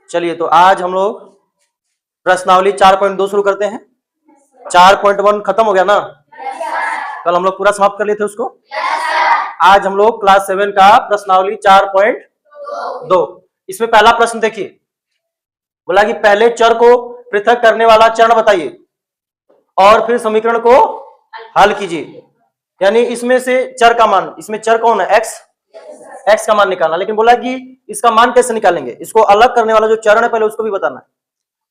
चलिए तो आज हम लोग प्रश्नावली 4.2 शुरू करते हैं। 4.1 खत्म हो गया ना? कल हम लोग पूरा समाप्त कर लिए थे उसको। आज हम लोग क्लास 7 का प्रश्नावली 4.2। इसमें पहला प्रश्न देखिए, बोला कि पहले चर को पृथक करने वाला चरण बताइए और फिर समीकरण को हल कीजिए। यानी इसमें से चर का मान, इसमें चर कौन है? एक्स का मान निकालना। लेकिन बोला कि इसका मान कैसे निकालेंगे? इसको अलग करने वाला जो चरण है पहले उसको भी बताना है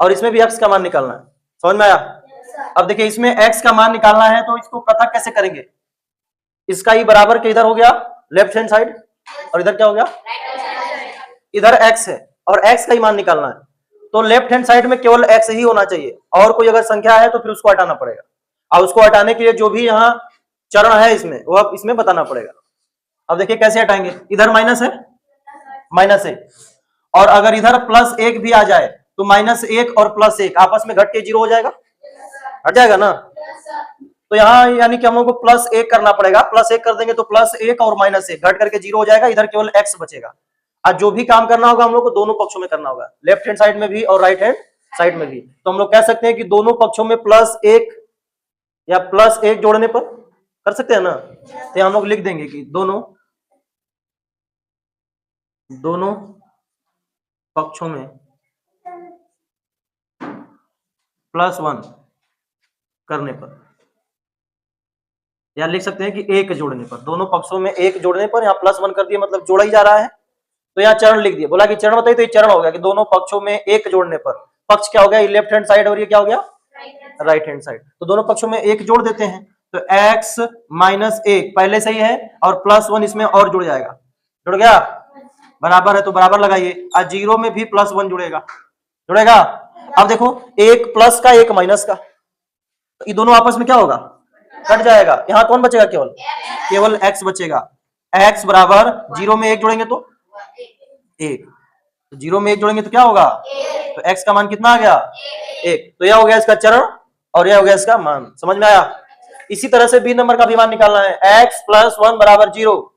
और इसमें भी एक्स का मान निकालना है। समझ में आया? अब देखिए इसमें एक्स का मान निकालना है तो इसको पृथक कैसे करेंगे? इसका ही बराबर के इधर हो गया लेफ्ट हैंड साइड और इधर क्या हो गया? इधर एक्स है और एक्स का ही मान निकालना है तो लेफ्ट हैंड साइड में केवल एक्स ही होना चाहिए और कोई अगर संख्या है तो फिर उसको हटाना पड़ेगा और उसको हटाने के लिए जो भी यहाँ चरण है इसमें वो अब इसमें बताना पड़ेगा। अब देखिए कैसे हटाएंगे, इधर माइनस है और अगर इधर +1 भी आ जाए तो -1 और +1 आपस में घट के 0 हो जाएगा, हट जाएगा ना? तो यहाँ यानी कि हम लोग को +1 करना पड़ेगा, +1 कर देंगे तो +1 और -1 घट करके 0 हो जाएगा, इधर केवल x बचेगा। आज जो भी काम करना होगा हम लोग को दोनों पक्षों में करना होगा, लेफ्ट हैंड साइड में भी और राइट हैंड साइड में भी। तो हम लोग कह सकते हैं कि दोनों पक्षों में +1 या +1 जोड़ने पर कर सकते हैं ना? तो हम लोग लिख देंगे कि दोनों पक्षों में +1 करने पर, या लिख सकते हैं कि 1 जोड़ने पर, दोनों पक्षों में 1 जोड़ने पर। यहाँ +1 कर दिया मतलब जोड़ा ही जा रहा है तो यहाँ चरण लिख दिया। बोला कि चरण बताइए तो ये चरण हो गया कि दोनों पक्षों में 1 जोड़ने पर। पक्ष क्या हो गया? ये लेफ्ट हैंड साइड और ये क्या हो गया? Right hand side. तो दोनों पक्षों में 1 जोड़ देते हैं तो x - 1 पहले से ही है और +1 इसमें और जुड़ जाएगा, जुड़ गया, बराबर है तो बराबर लगाइए। आज 0 में भी +1 जुड़ेगा। अब देखो एक प्लस का एक माइनस का, तो ये दोनों आपस में क्या होगा? कट जाएगा। यहाँ कौन बचेगा? केवल x बचेगा। x बराबर 0 में 1 जोड़ेंगे तो 1, तो 0 में 1 जोड़ेंगे तो क्या होगा? तो x का मान कितना आ गया? 1। तो यह हो गया इसका चरण और यह हो गया इसका मान। समझ में आया? इसी तरह से b नंबर का भी मान निकालना है। x + 1 = 0।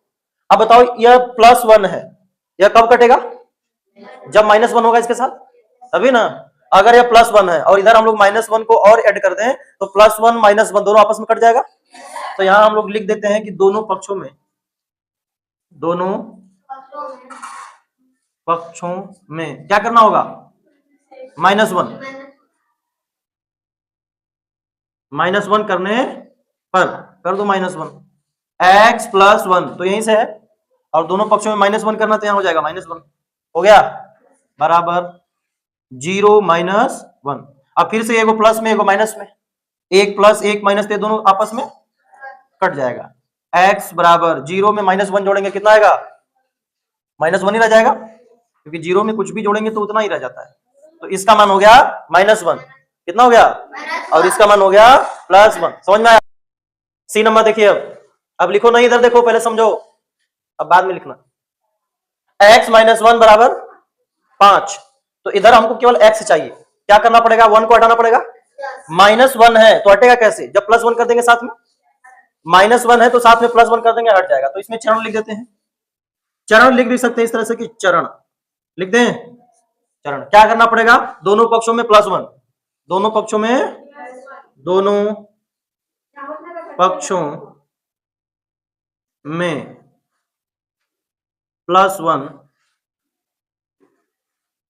अब बताओ यह +1 है, यह कब कटेगा? जब -1 होगा इसके साथ, तभी ना। अगर यह +1 है और इधर हम लोग -1 को और ऐड कर दें तो +1 - 1 दोनों आपस में कट जाएगा। तो यहां हम लोग लिख देते हैं कि दोनों पक्षों में क्या करना होगा? -1 करने पर कर दो -1, x + 1 तो यहीं से है और दोनों पक्षों में -1 करना तो यहां हो जाएगा -1 हो गया, बराबर 0 - 1। अब फिर से एगो प्लस में एगो माइनस में, 1 + 1 - ते दोनों आपस में कट जाएगा। x बराबर 0 में -1 जोड़ेंगे कितना आएगा? -1 ही रह जाएगा क्योंकि 0 में कुछ भी जोड़ेंगे तो उतना ही रह जाता है। तो इसका मान हो गया -1, कितना हो गया? और इसका मान हो गया +1। समझ में आया? सी नंबर देखिए। अब लिखो नहीं, इधर देखो, पहले समझो, अब बाद में लिखना। x - 1 = 5, तो इधर हमको केवल x चाहिए। क्या करना पड़ेगा? 1 को हटाना पड़ेगा। -1 है तो हटेगा कैसे? जब +1 कर देंगे साथ में, -1 है तो साथ में +1 कर देंगे, हट जाएगा। तो इसमें चरण लिख देते हैं। चरण लिख भी सकते हैं इस तरह से कि चरण लिख दें। चरण क्या करना पड़ेगा? दोनों पक्षों में +1, दोनों पक्षों में +1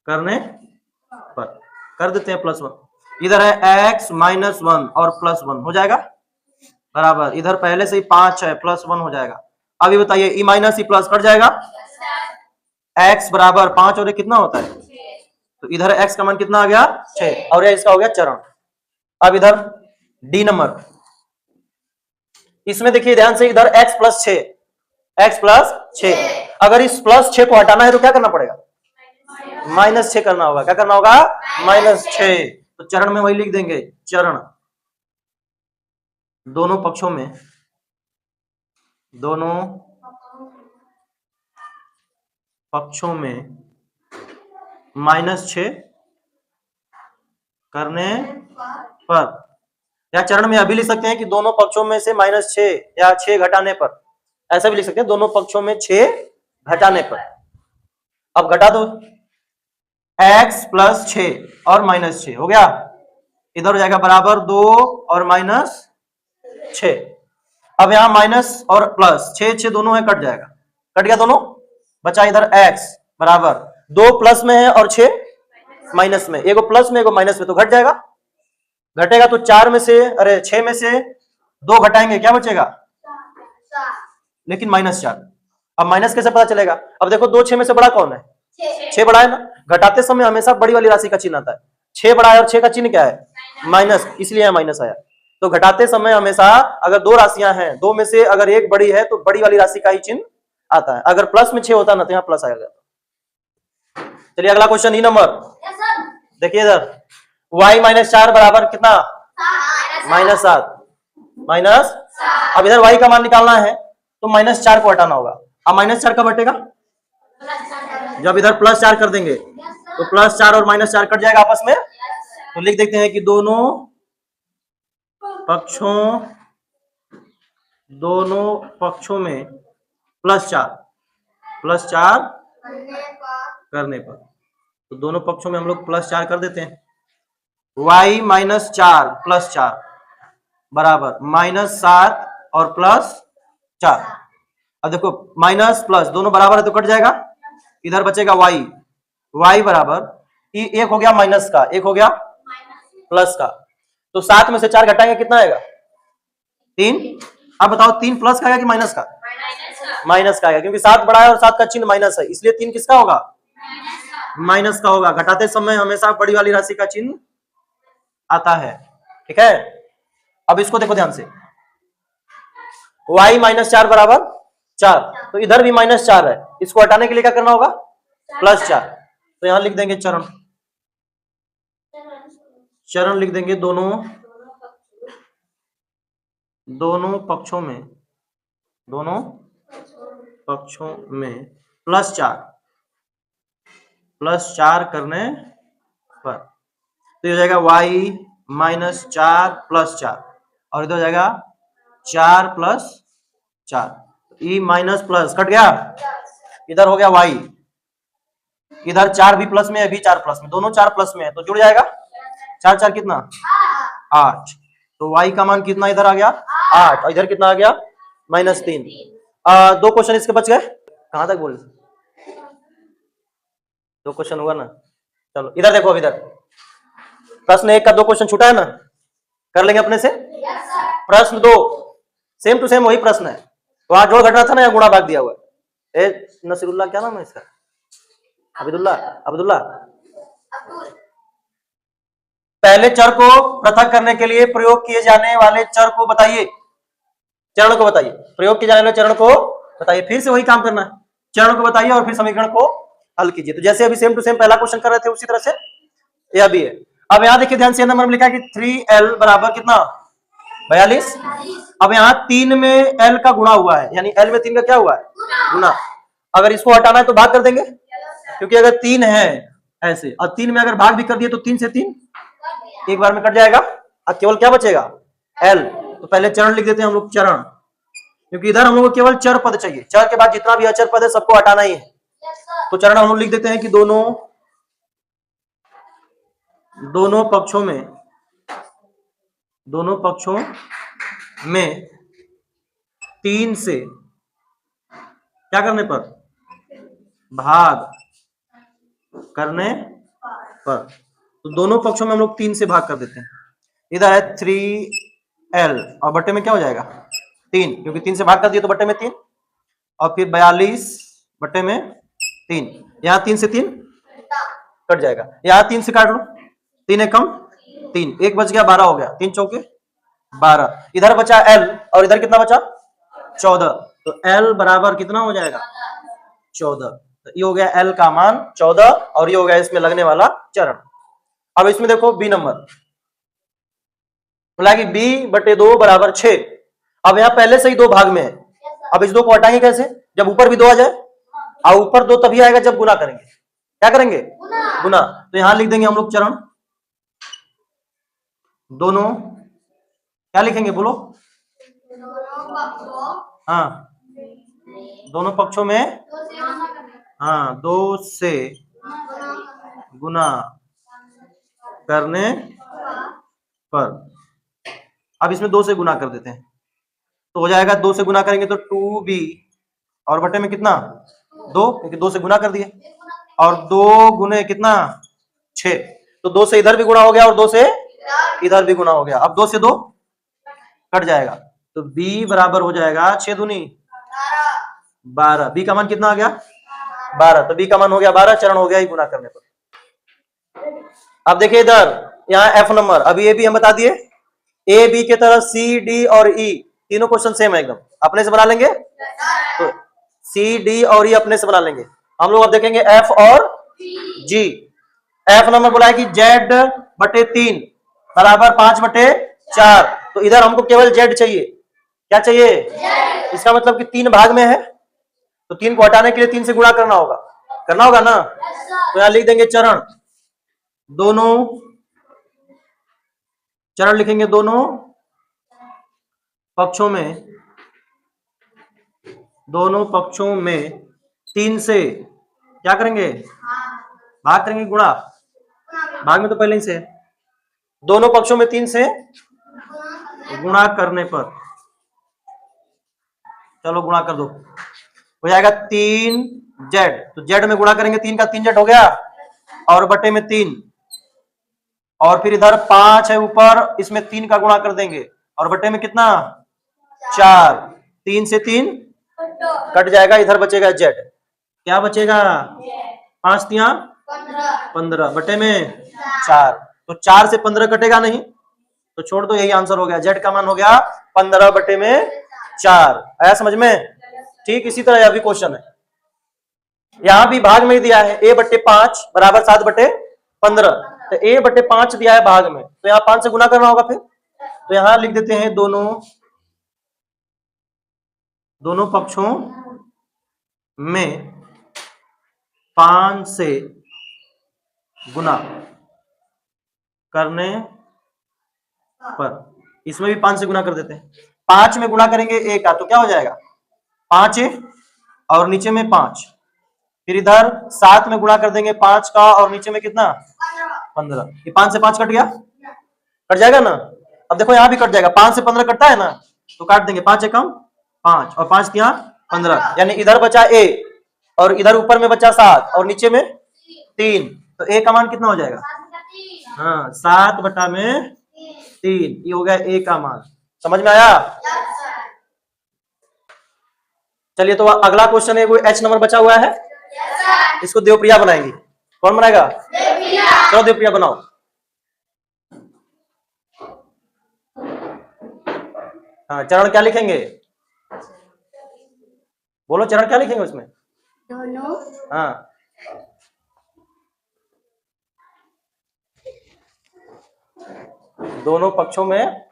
करने पर कर देते हैं +1। इधर है x - 1 और +1 हो जाएगा, बराबर इधर पहले से ही 5 है, +1 हो जाएगा। अभी बताइए e - e प्लस कट जाएगा, x बराबर 5 और ये कितना होता है? तो इधर x का मान कितना आ गया? 6 और ये इसका हो गया चरण। अब इधर डी नंबर, इसमें देखिए ध्यान से, इधर x + 6, अगर इस +6 को हटाना है तो क्या करना पड़ेगा? -6 करना होगा। क्या करना होगा? -6। तो चरण में वही लिख देंगे, चरण दोनों पक्षों में -6 करने पर, या चरण में अभी लिख सकते हैं कि दोनों पक्षों में से -6 या 6 घटाने पर, ऐसा भी लिख सकते हैं, दोनों पक्षों में 6 घटाने पर। अब घटा दो, x प्लस 6 और माइनस 6 हो गया। इधर हो जाएगा बराबर 2 और माइनस 6। अब यहाँ माइनस और प्लस 6 दोनों है, कट जाएगा, कट गया दोनों, बचा इधर x बराबर 2 प्लस में है और 6 माइनस में, एगो प्लस में एगो माइनस में, तो घट जाएगा, घटेगा तो 4 में से, अरे 6 में से 2 घटाएंगे क्या बचेगा, लेकिन -4। अब माइनस कैसे पता चलेगा, अब देखो 2 6 में से बड़ा कौन है, 6 बड़ा है ना, घटाते समय हमेशा बड़ी वाली राशि का चिन्ह आता है, 6 बड़ा है और 6 का चिन्ह क्या है, माइनस, इसलिए माइनस आया। तो घटाते समय हमेशा अगर 2 राशियां हैं, 2 में से अगर एक बड़ी है तो बड़ी वाली राशि का ही चिन्ह आता है, अगर प्लस में 6 होता ना तो यहाँ प्लस आएगा। चलिए अगला क्वेश्चन ई नंबर, देखिए इधर y -4 बराबर कितना, -7, माइनस, अब इधर y का मान निकालना है तो -4 को हटाना होगा। अब -4 कब हटेगा, जब इधर +4 कर देंगे तो +4 और -4 कट जाएगा आपस में, तो लिख देते हैं कि दोनों पक्षों में +4 करने पर, तो दोनों पक्षों में हम लोग +4 कर देते हैं। y -4 +4 बराबर -7 और +4। अब देखो माइनस प्लस दोनों बराबर है तो कट जाएगा, इधर बचेगा y बराबर, एक हो गया माइनस का, एक हो गया प्लस का, तो 7 में से 4 घटाएंगे कितना आएगा, 3। अब बताओ 3 प्लस का आएगा कि माइनस का, माइनस का आएगा, क्योंकि 7 बड़ा है और 7 का चिन्ह माइनस है, इसलिए 3 किसका होगा, माइनस का होगा। घटाते समय हमेशा बड़ी वाली राशि का चिन्ह आता है, ठीक है। अब इसको देखो ध्यान से, y -4 बराबर 4, तो इधर भी -4 है, इसको हटाने के लिए क्या करना होगा, +4, तो यहां लिख देंगे चरण लिख देंगे, दोनों पक्षों में +4 करने पर, तो ये हो जाएगा y -4 +4, और इधर हो जाएगा 4 + 4, ई माइनस प्लस कट गया, इधर हो गया y, इधर 4 भी प्लस में है, भी 4 प्लस में, दोनों 4 प्लस में है तो जुड़ जाएगा, 4 4 कितना 8, तो y का मान कितना इधर आ गया 8, और इधर कितना आ गया -3। 2 क्वेश्चन इसके बच गए, कहां तक बोले, 2 क्वेश्चन हुआ ना। चलो इधर देखो, अब इधर प्रश्न 1 का 2 क्वेश्चन छूटा है ना, कर लेंगे अपने से। प्रश्न 2 सेम टू सेम वही प्रश्न है, वहां जोड़ घटना था ना, या गुणा भाग दिया हुआ है। नसीरुल्लाह क्या नाम है इसका, अब्दुल्ला। पहले चर को पृथक करने के लिए प्रयोग किए जाने वाले चर को बताइए, चरण को बताइए, प्रयोग किए जाने वाले चरण को बताइए, फिर से वही काम करना है, चरण को बताइए और फिर समीकरण को हल कीजिए। तो जैसे अभी सेम टू सेम पहला क्वेश्चन कर रहे थे उसी तरह से यह भी है। अब यहाँ देखिए ध्यान से, नंबर में लिखा है कि 3l बराबर कितना 42। अब यहाँ 3 में l का गुणा हुआ है, यानी l में 3 का क्या हुआ है, गुणा। अगर इसको हटाना है तो भाग कर देंगे, क्योंकि अगर 3 है ऐसे और 3 में अगर भाग भी कर दिए तो 3 से 3 एक बार में कट जाएगा, अब केवल क्या बचेगा l। तो पहले चरण लिख देते हैं हम लोग, चरण, क्योंकि इधर हम लोग को केवल चर पद चाहिए, चर के बाद जितना भी अचर पद है सबको हटाना ही है। तो चरण हम लोग लिख देते हैं कि दोनों पक्षों में 3 से क्या करने पर, भाग करने पर, तो दोनों पक्षों में हम लोग 3 से भाग कर देते हैं। इधर है 3l और बट्टे में क्या हो जाएगा 3, क्योंकि 3 से भाग कर दिए तो बट्टे में 3, और फिर 42 बट्टे में 3, यहाँ 3 से 3 कट जाएगा, यहाँ 3 से काट लो, 3 एक कम 3, 1 बच गया 12 हो गया, 3 चौके 12, इधर बचा l और इधर कितना बचा 14, तो l बराबर कितना हो जाएगा 14, तो ये हो गया l का मान 14, और ये हो गया इसमें लगने वाला चरण। अब इसमें देखो b नंबर बोला कि b/2 बराबर 6। अब यहाँ पहले से ही 2 भाग में है, अब इस 2 को हटाएंगे कैसे, जब ऊपर भी 2 आ जाए, और ऊपर 2 तभी आएगा जब गुना करेंगे, क्या करेंगे गुना। तो यहां लिख देंगे हम लोग चरण, दोनों क्या लिखेंगे बोलो, हाँ दोनों पक्षों में, हाँ 2 से गुना करने पर। अब इसमें 2 से गुना कर देते हैं तो हो जाएगा, 2 से गुना करेंगे तो 2b और बटे में कितना 2, क्योंकि 2 से गुना कर दिए, और 2 गुने कितना 6, तो 2 से इधर भी गुना हो गया और 2 से इधर भी गुना हो गया। अब 2 से 2 कट जाएगा तो b बराबर हो जाएगा 6 दूनी 12। b का मान कितना आ गया 12, तो b का मान हो गया 12, चरण हो गया ही गुना करने पर। अब देखिए इधर यहाँ f नंबर, अभी ए बी हम बता दिए, ए बी के तरह सी डी और ई तीनों क्वेश्चन सेम है, एकदम अपने से बना लेंगे। तो सी डी और ई अपने से बना लेंगे हम लोग। अब देखेंगे एफ और जी। एफ नंबर बोला है कि जेड बटे 3 बराबर 5 बटे 4, तो इधर हमको केवल जेड चाहिए। क्या चाहिए? इसका मतलब कि 3 भाग में है, तो 3 को हटाने के लिए 3 से गुणा करना होगा ना। तो यहां लिख देंगे चरण, दोनों चरण लिखेंगे, दोनों पक्षों में 3 से क्या करेंगे भाग करेंगे, गुणा। भाग में तो पहले ही से, दोनों पक्षों में 3 से गुणा करने पर, चलो गुणा कर दो, हो जाएगा 3 जेड। तो जेड में गुणा करेंगे 3 का 3 जेड हो गया, और बटे में 3, और फिर इधर 5 है ऊपर, इसमें 3 का गुणा कर देंगे, और बटे में कितना 4, 3 से 3 कट जाएगा, इधर बचेगा जेड। क्या बचेगा 5 तिया 15 बटे में 4, तो 4 से 15 कटेगा नहीं, तो छोड़ दो, यही आंसर हो गया। जेड का मान हो गया 15 बटे में 4। आया समझ में? ठीक इसी तरह यह भी क्वेश्चन है, यहां भी भाग में दिया है, a बटे 5 बराबर 7 बटे 15, तो a बटे 5 दिया है भाग में, तो यहाँ 5 से गुना करना होगा फिर। तो यहां लिख देते हैं दोनों पक्षों में 5 से गुना करने पर, इसमें भी 5 से गुना कर देते हैं। 5 में गुणा करेंगे a का, तो क्या हो जाएगा 5 और नीचे में 5, फिर इधर 7 में गुणा कर देंगे 5 का, और नीचे में कितना 15। ये 5 से 5 कट गया, कट जाएगा ना। अब देखो यहां भी कट जाएगा, 5 से 15 कटता है ना, तो काट देंगे, 5 एकम 5 और 5 तिया 15, यानी इधर बचा a और इधर ऊपर में बचा 7 और नीचे में 3, तो a का मान कितना हो जाएगा, हाँ 7 बटा में 3, ये हो गया a का मान। समझ में आया? चलिए तो अगला क्वेश्चन है, वो h नंबर बचा हुआ है, इसको देवप्रिया बनाएंगे। कौन बनाएगा? चलो देवप्रिया बनाओ। हाँ चरण क्या लिखेंगे, बोलो चरण क्या लिखेंगे उसमें? दोनों। हाँ दोनों पक्षों में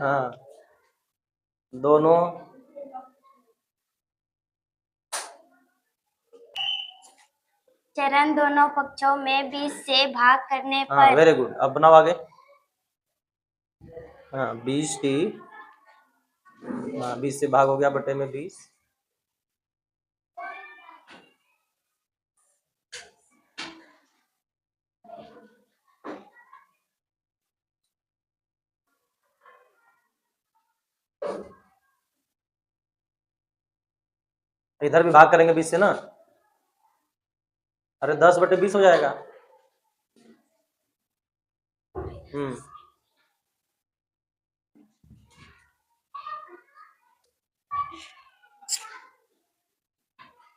हाँ दोनों चरण दोनों पक्षों में 20 से भाग करने पर। हाँ वेरी गुड, अब बनाओ आगे। हाँ 20 टी, हाँ 20 से भाग हो गया बटे में 20, इधर भी भाग करेंगे 20 से ना, अरे 10 बटे 20 हो जाएगा।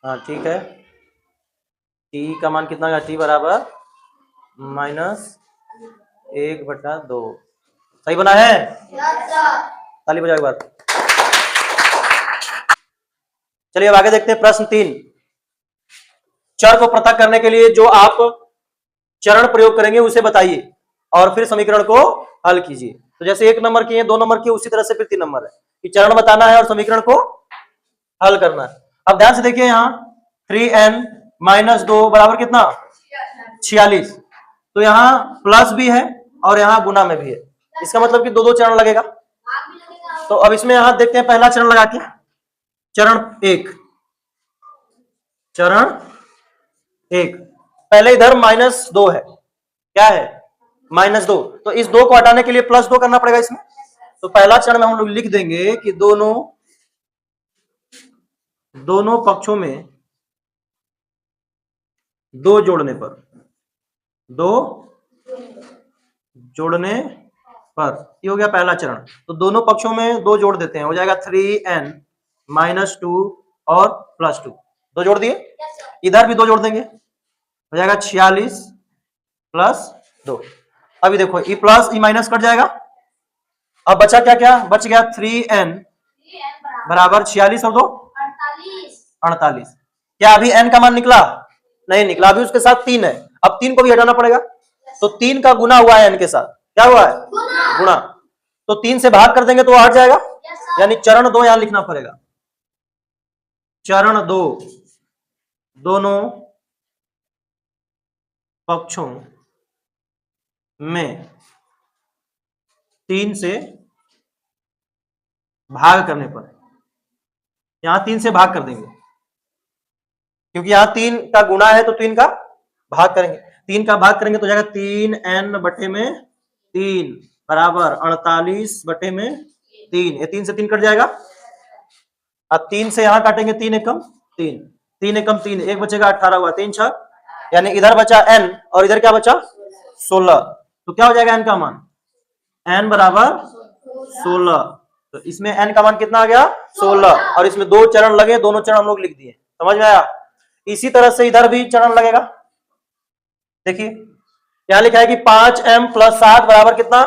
हाँ ठीक है, टी का मान कितना का, टी बराबर -1/2। सही बना है? ताली बजाओ एक बार। चलिए अब आगे देखते हैं प्रश्न 3। चर को पृथक करने के लिए जो आप चरण प्रयोग करेंगे उसे बताइए और फिर समीकरण को हल कीजिए। तो जैसे 1 नंबर किए, 2 नंबर किए, उसी तरह से फिर 3 नंबर है कि चरण बताना है और समीकरण को हल करना है। अब ध्यान से देखिए, यहाँ 3n - 2 बराबर कितना 46, तो यहाँ प्लस भी है और यहाँ गुना में भी है, इसका मतलब कि 2-2 चरण लगेगा। तो अब इसमें यहाँ देखते हैं पहला चरण लगा के, चरण एक, चरण एक। पहले इधर -2 है, क्या है -2, तो इस 2 को हटाने के लिए +2 करना पड़ेगा इसमें। तो पहला चरण में हम लोग लिख देंगे कि दोनों पक्षों में 2 जोड़ने पर, 2 जोड़ने पर, ये हो गया पहला चरण। तो दोनों पक्षों में 2 जोड़ देते हैं, हो जाएगा 3n -2 और +2, 2 जोड़ दिए। इधर भी 2 जोड़ देंगे, हो जाएगा 46 + 2। अभी देखो ये प्लस ये माइनस कट जाएगा, अब बचा क्या क्या, बच गया 3n बराबर 46 और 2 48। क्या अभी n का मान निकला? नहीं निकला, अभी उसके साथ 3 है, अब 3 को भी हटाना पड़ेगा। तो 3 का गुना हुआ है n के साथ, क्या हुआ है? गुना। तो 3 से भाग कर देंगे तो हट जाएगा, यानी चरण 2 यहां लिखना पड़ेगा। चरण 2, दोनों पक्षों में 3 से भाग करने पर, यहां 3 से भाग कर देंगे, क्योंकि यहां 3 का गुना है तो 3 का भाग करेंगे। 3 का भाग करेंगे तो जाएगा 3n/3 बराबर 48/3। ये 3 से 3 कट जाएगा। अब 3 से यहां काटेंगे, 3 एकम 3, 3 एकम 3, 1 बचेगा 18 हुआ, 3 6, यानी इधर बचा n और इधर क्या बचा 16। तो क्या हो जाएगा n का मान? n बराबर 16। तो इसमें n का मान कितना आ गया? 16। और इसमें 2 चरण लगे, दोनों चरण हम लोग लिख दिए, समझ में आया? इसी तरह से इधर भी चरण लगेगा। देखिए यहां लिखा है कि 5m + 7 बराबर कितना?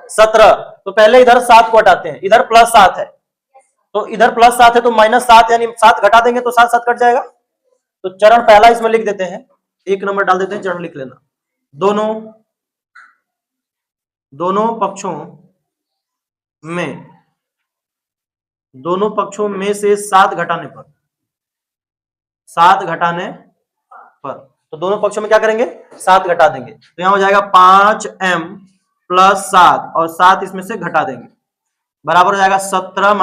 17। तो पहले इधर 7 को हटाते हैं, इधर +7 है, तो इधर +7 है तो -7, यानी 7 घटा देंगे तो 7 7 कट जाएगा। तो चरण पहला इसमें लिख देते हैं, 1 नंबर डाल देते हैं, चरण लिख लेना। दोनों पक्षों में से 7 घटाने पर, 7 घटाने पर, तो दोनों पक्षों में क्या करेंगे? 7 घटा देंगे। तो यहां हो जाएगा 5m + 7 और 7 इसमें से घटा देंगे, बराबर हो जाएगा 17 -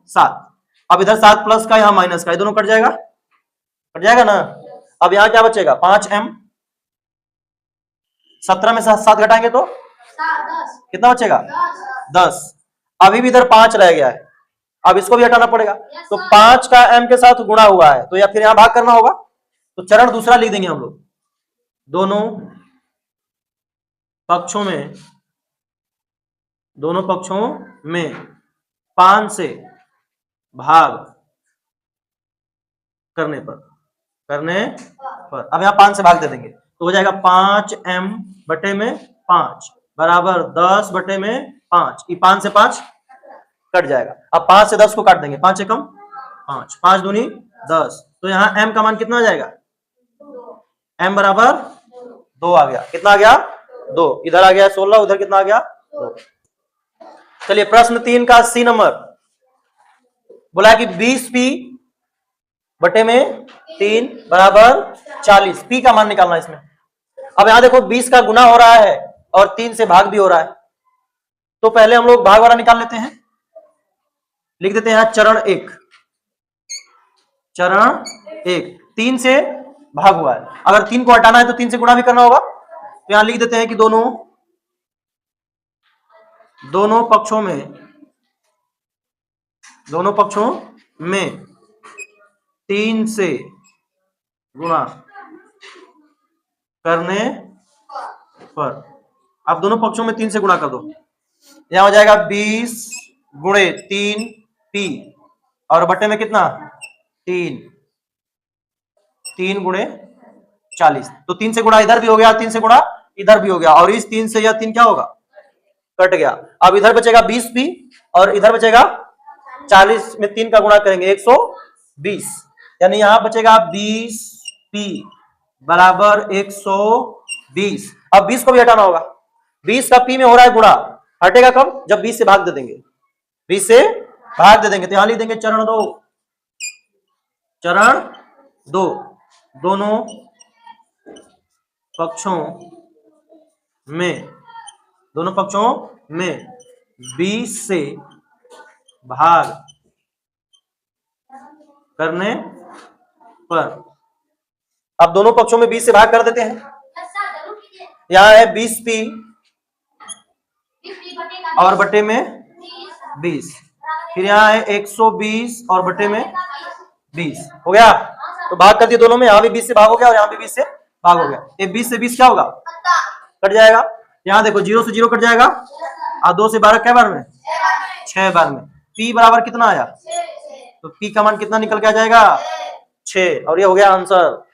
7। अब इधर 7 प्लस का, यहां माइनस का, ये दोनों कट जाएगा, कट जाएगा ना। अब यहां क्या बचेगा? 5m, 17 में से 7 घटाएंगे तो कितना बचेगा? 10। अभी भी इधर 5 रह गया है, अब इसको भी हटाना पड़ेगा। तो 5 का m के साथ गुणा हुआ है, तो या फिर यहां भाग करना होगा। तो चरण दूसरा लिख देंगे हम लोग, दोनों पक्षों में 5 से भाग करने पर, अब यहां 5 से भाग दे देंगे तो हो जाएगा 5m/5 बराबर 10/5। ये 5 से 5 कट जाएगा। अब 5 से 10 को काट देंगे, 5 एकम 5, 5 दूनी 10। तो यहां m का मान कितना आ जाएगा? m बराबर 2 आ गया। कितना आ गया? 2। इधर आ गया 16, उधर कितना आ गया? 2। चलिए प्रश्न 3 का C नंबर बोला कि 20p/3 बराबर 40। p का मान निकालना इसमें। अब यहां देखो 20 का गुना हो रहा है और 3 से भाग भी हो रहा है, तो पहले हम लोग भाग वाला निकाल लेते हैं। लिख देते हैं यहां चरण 1, चरण 1, 3 से भाग हुआ है, अगर 3 को हटाना है तो 3 से गुणा भी करना होगा। तो यहां लिख देते हैं कि दोनों पक्षों में 3 से गुणा करने पर, अब दोनों पक्षों में 3 से गुणा कर दो, यहां हो जाएगा 20 × 3p और बट्टे में कितना? 3 × 40। तो 3 से गुणा इधर भी हो गया, 3 से गुणा इधर भी हो गया, और इस 3 से यह 3 क्या होगा? कट गया। अब इधर बचेगा 20p और इधर बचेगा 40 में 3 का गुणा करेंगे 120, यानी यहां बचेगा 20p बराबर 120। अब 20 को भी हटाना होगा, 20 का p में हो रहा है गुणा, हटेगा कब? जब 20 से भाग दे देंगे, 20 से भाग दे देंगे। तो यहां लिख देंगे चरण 2, दोनों पक्षों में 20 से भाग करने पर। अब दोनों पक्षों में 20 से भाग कर देते हैं। यहाँ है 20p और बटे में 20, फिर यहाँ है 120 और बटे में 20 हो गया। तो भाग कर दिए दोनों में, यहाँ भी 20 से भाग हो गया और यहाँ भी 20 से भाग हो गया। ये 20 से 20 क्या होगा, कट जाएगा। यहाँ देखो 0 से 0 कट जाएगा और 2 से 12 क्या बार में, 6 बार में। p बराबर कितना आया, तो p का मान कितना निकल के आ जाएगा, 6। और ये हो गया आंसर।